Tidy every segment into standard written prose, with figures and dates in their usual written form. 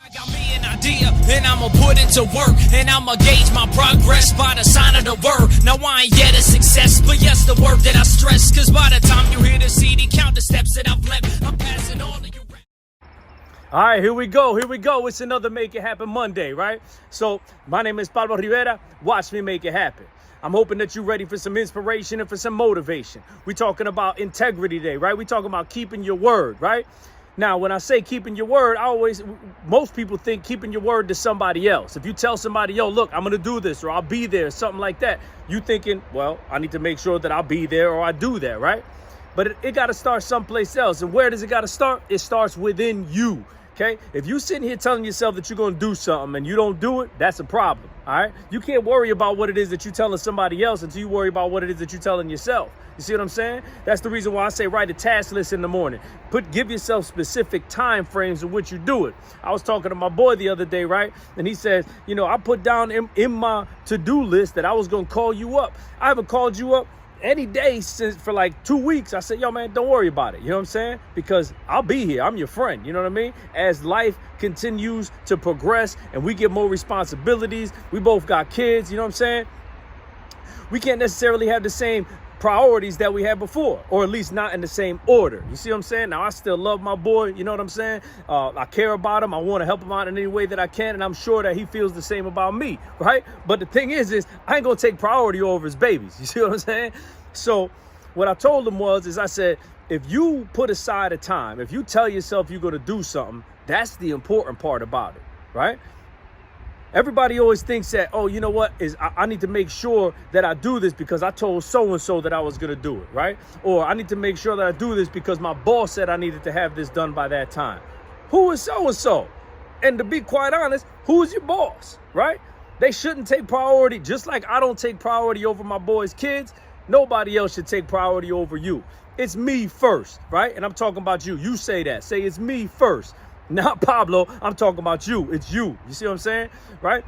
I got me an idea, and I'ma put it to work, and I'ma gauge my progress by the sign of the word. Now I ain't yet a success, but yes, the word that I stress, cause by the time you hear the CD, count the steps that I've left, I'm passing all of you. All right, here we go. It's another Make It Happen Monday, right? So my name is Pablo Rivera. Watch me make it happen. I'm hoping that you're ready for some inspiration and for some motivation. We're talking about integrity today, right? We're talking about keeping your word, right? Now, when I say keeping your word, most people think keeping your word to somebody else. If you tell somebody, yo, look, I'm going to do this, or I'll be there, something like that, you thinking, well, I need to make sure that I'll be there or I do that, right? But it got to start someplace else. And where does it got to start? It starts within you. Okay, if you sitting here telling yourself that you're going to do something and you don't do it, that's a problem. All right, you can't worry about what it is that you're telling somebody else until you worry about what it is that you're telling yourself. You see what I'm saying? That's the reason why I say write a task list in the morning. Give yourself specific time frames in which you do it. I was talking to my boy the other day, right? And he says, you know, I put down in my to-do list that I was going to call you up. I haven't called you up any day since for like 2 weeks. I said, yo, man, don't worry about it. You know what I'm saying? Because I'll be here. I'm your friend. You know what I mean? As life continues to progress and we get more responsibilities, we both got kids. You know what I'm saying? We can't necessarily have the same priorities that we had before, or at least not in the same order. You see what I'm saying? Now, I still love my boy. You know what I'm saying? I care about him. I want to help him out in any way that I can. And I'm sure that he feels the same about me, right? But the thing is I ain't going to take priority over his babies. You see what I'm saying? So what I told him is I said, if you put aside a time, if you tell yourself you're going to do something, that's the important part about it, right? Everybody always thinks that, oh, you know what, I need to make sure that I do this because I told so-and-so that I was going to do it, right? Or I need to make sure that I do this because my boss said I needed to have this done by that time. Who is so-and-so? And to be quite honest, who is your boss, right? They shouldn't take priority, just like I don't take priority over my boys' kids. Nobody else should take priority over you. It's me first, right? And I'm talking about you. You say that. Say it's me first. Not Pablo, I'm talking about you. It's you. You see what I'm saying? Right?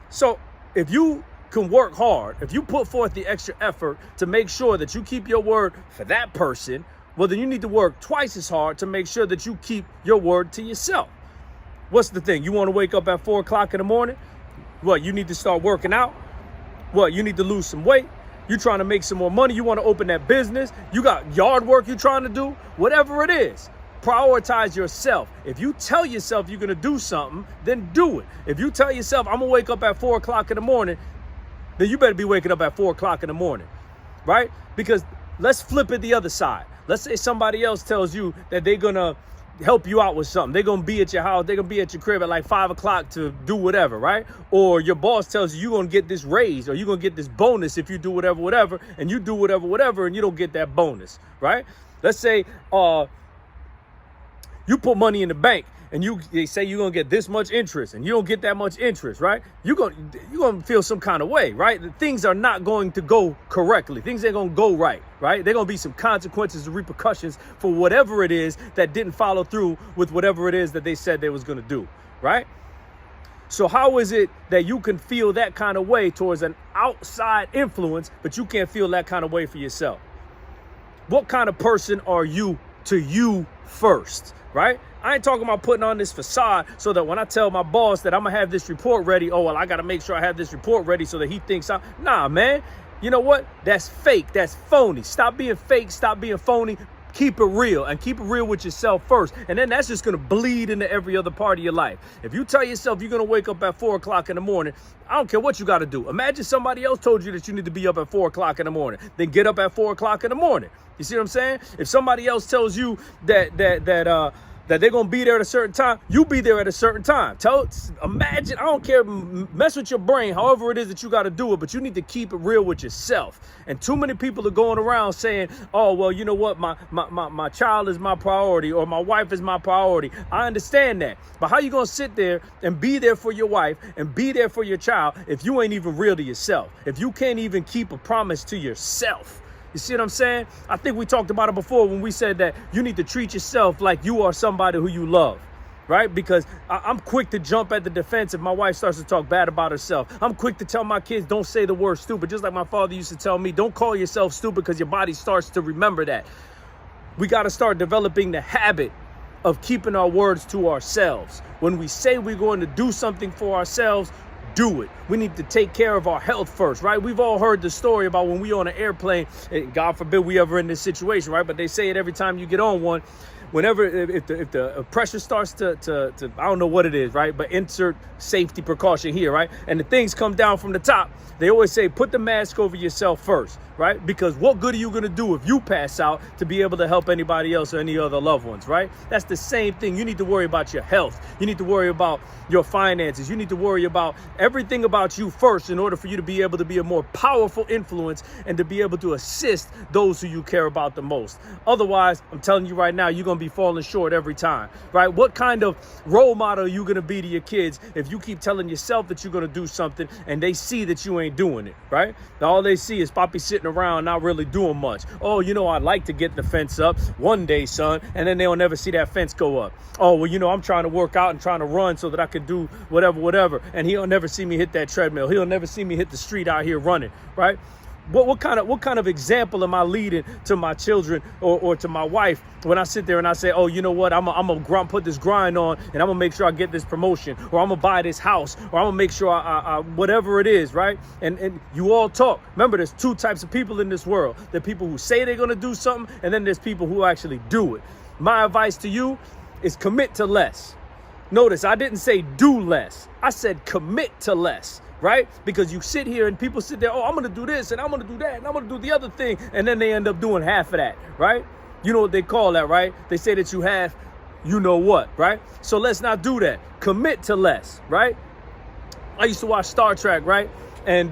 So if you can work hard, if you put forth the extra effort to make sure that you keep your word for that person, well, then you need to work twice as hard to make sure that you keep your word to yourself. What's the thing? You want to wake up at 4 o'clock in the morning? What, you need to start working out? What, you need to lose some weight? You trying to make some more money? You want to open that business? You got yard work you're trying to do? Whatever it is. Prioritize yourself. If you tell yourself you're going to do something, then do it. If you tell yourself, I'm going to wake up at 4 o'clock in the morning, then you better be waking up at 4 o'clock in the morning, right? Because let's flip it the other side. Let's say somebody else tells you that they're going to help you out with something. They're going to be at your house. They're going to be at your crib at like 5 o'clock to do whatever, right? Or your boss tells you you're going to get this raise or you're going to get this bonus if you do whatever, and you do whatever, and you don't get that bonus, right? Let's say, you put money in the bank and they say you're going to get this much interest and you don't get that much interest, right? You're going to feel some kind of way, right? Things are not going to go correctly. Things ain't going to go right, right? There are going to be some consequences and repercussions for whatever it is that didn't follow through with whatever it is that they said they was going to do, right? So how is it that you can feel that kind of way towards an outside influence, but you can't feel that kind of way for yourself? What kind of person are you to you first? Right? I ain't talking about putting on this facade so that when I tell my boss that I'm going to have this report ready, oh, well, I got to make sure I have this report ready so that he thinks nah, man. You know what? That's fake. That's phony. Stop being fake. Stop being phony. Keep it real and keep it real with yourself first. And then that's just going to bleed into every other part of your life. If you tell yourself you're going to wake up at 4 o'clock in the morning, I don't care what you got to do. Imagine somebody else told you that you need to be up at 4 o'clock in the morning. Then get up at 4 o'clock in the morning. You see what I'm saying? If somebody else tells you that they're going to be there at a certain time, you be there at a certain time. Imagine, I don't care, mess with your brain, however it is that you got to do it, but you need to keep it real with yourself. And too many people are going around saying, oh, well, you know what, my child is my priority or my wife is my priority. I understand that. But how you going to sit there and be there for your wife and be there for your child if you ain't even real to yourself, if you can't even keep a promise to yourself? You see what I'm saying? I think we talked about it before when we said that you need to treat yourself like you are somebody who you love, right? Because I'm quick to jump at the defense if my wife starts to talk bad about herself. I'm quick to tell my kids, don't say the word stupid. Just like my father used to tell me, don't call yourself stupid because your body starts to remember that. We got to start developing the habit of keeping our words to ourselves. When we say we're going to do something for ourselves, do it. We need to take care of our health first, right? We've all heard the story about when we on an airplane, God forbid we ever in this situation, right? But they say it every time you get on one. Whenever, if the pressure starts to I don't know what it is, right? But insert safety precaution here, right? And the things come down from the top. They always say, put the mask over yourself first, right? Because what good are you going to do if you pass out to be able to help anybody else or any other loved ones, right? That's the same thing. You need to worry about your health. You need to worry about your finances. You need to worry about everything about you first in order for you to be able to be a more powerful influence and to be able to assist those who you care about the most. Otherwise, I'm telling you right now, you're going to be falling short every time, right? What kind of role model are you going to be to your kids if you keep telling yourself that you're going to do something and they see that you ain't doing it, right? All they see is Poppy sitting around not really doing much. Oh, you know, I'd like to get the fence up one day, son, and then they'll never see that fence go up. Oh, well, you know, I'm trying to work out and trying to run so that I can do whatever, and he'll never see me hit that treadmill. He'll never see me hit the street out here running, right? What kind of example am I leading to my children or to my wife when I sit there and I say, oh, you know what, I'm gonna put this grind on and I'm gonna make sure I get this promotion, or I'm gonna buy this house, or I'm gonna make sure I whatever it is, right? And you all talk. Remember, there's two types of people in this world. There are people who say they're gonna do something, and then there's people who actually do it. My advice to you is commit to less. Notice I didn't say do less. I said commit to less. Right? Because you sit here and people sit there, oh, I'm going to do this and I'm going to do that and I'm going to do the other thing. And then they end up doing half of that, right? You know what they call that, right? They say that you have, you know what, right? So let's not do that. Commit to less, right? I used to watch Star Trek, right? And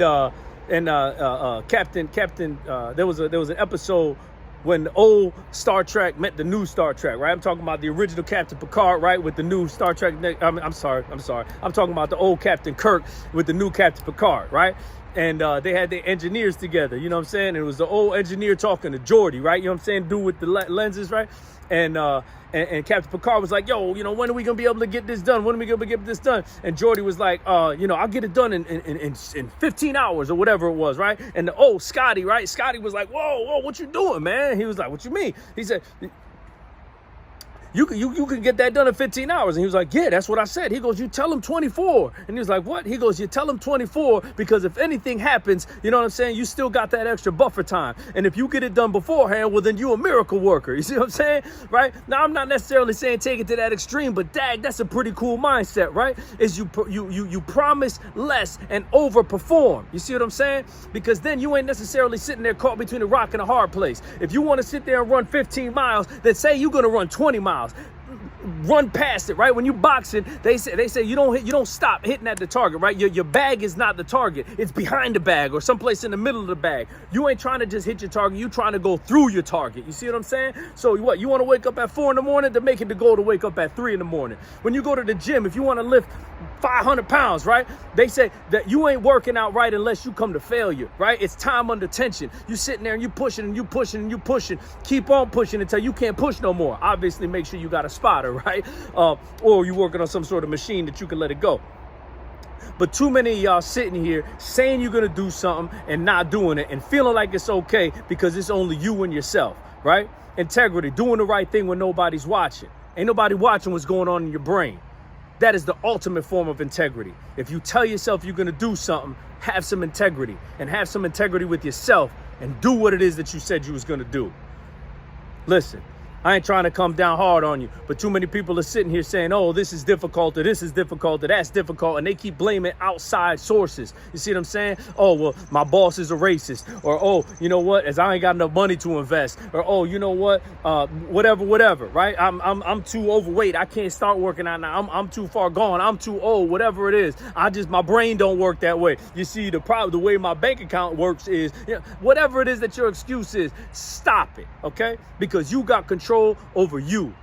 Captain, there was an episode when the old Star Trek met the new Star Trek, right? I'm talking about the original Captain Picard, right? With the new Star Trek. I'm sorry. I'm talking about the old Captain Kirk with the new Captain Picard, right? And they had their engineers together, you know what I'm saying? And it was the old engineer talking to Geordi, right? You know what I'm saying? Dude with the lenses, right? And Captain Picard was like, yo, you know, when are we going to be able to get this done? When are we going to get this done? And Geordi was like, you know, I'll get it done in 15 hours or whatever it was, right? And Scotty, right? Scotty was like, whoa, what you doing, man? He was like, what you mean? He said, you can get that done in 15 hours. And he was like, yeah, that's what I said. He goes, you tell him 24. And he was like, what? He goes, you tell him 24 because if anything happens, you know what I'm saying? You still got that extra buffer time. And if you get it done beforehand, well, then you're a miracle worker. You see what I'm saying? Right? Now, I'm not necessarily saying take it to that extreme, but dag, that's a pretty cool mindset, right? Is you promise less and overperform. You see what I'm saying? Because then you ain't necessarily sitting there caught between a rock and a hard place. If you want to sit there and run 15 miles, then say you're going to run 20 miles. Run past it, right? When you boxing, they say you don't stop hitting at the target, right? Your bag is not the target. It's behind the bag or someplace in the middle of the bag. You ain't trying to just hit your target. You trying to go through your target. You see what I'm saying? So what? You want to wake up at 4 in the morning to make it the goal to wake up at 3 in the morning. When you go to the gym, if you want to lift 500 pounds, right? They say that you ain't working out right unless you come to failure, right? It's time under tension. You sitting there and you pushing and you pushing and you pushing. Keep on pushing until you can't push no more. Obviously, make sure you got a spotter, right? Or you're working on some sort of machine that you can let it go. But too many of y'all sitting here saying you're going to do something and not doing it and feeling like it's okay because it's only you and yourself, right? Integrity, doing the right thing when nobody's watching. Ain't nobody watching what's going on in your brain. That is the ultimate form of integrity. If you tell yourself you're going to do something, have some integrity and have some integrity with yourself and do what it is that you said you was going to do. Listen, I ain't trying to come down hard on you, but too many people are sitting here saying, oh, this is difficult, or this is difficult, or that's difficult, and they keep blaming outside sources. You see what I'm saying? Oh, well, my boss is a racist, or, oh, you know what, as I ain't got enough money to invest, or, oh, you know what, whatever, right? I'm too overweight. I can't start working out now. I'm too far gone. I'm too old, whatever it is. My brain don't work that way. You see, the way my bank account works is, you know, whatever it is that your excuse is, stop it, okay? Because you got control over you.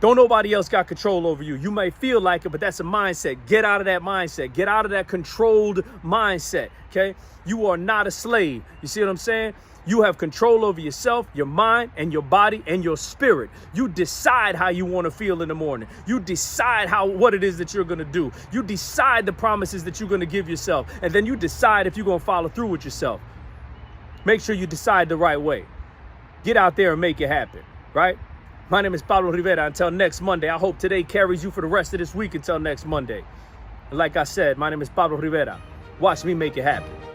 Don't nobody else got control over you. You may feel like it, but that's a mindset. Get out of that mindset. Get out of that controlled mindset, okay? You are not a slave. You see what I'm saying? You have control over yourself, your mind, and your body, and your spirit. You decide how you want to feel in the morning. You decide what it is that you're going to do. You decide the promises that you're going to give yourself. And then you decide if you're going to follow through with yourself. Make sure you decide the right way. Get out there and make it happen, right? My name is Pablo Rivera. Until next Monday, I hope today carries you for the rest of this week until next Monday. And like I said, my name is Pablo Rivera. Watch me make it happen.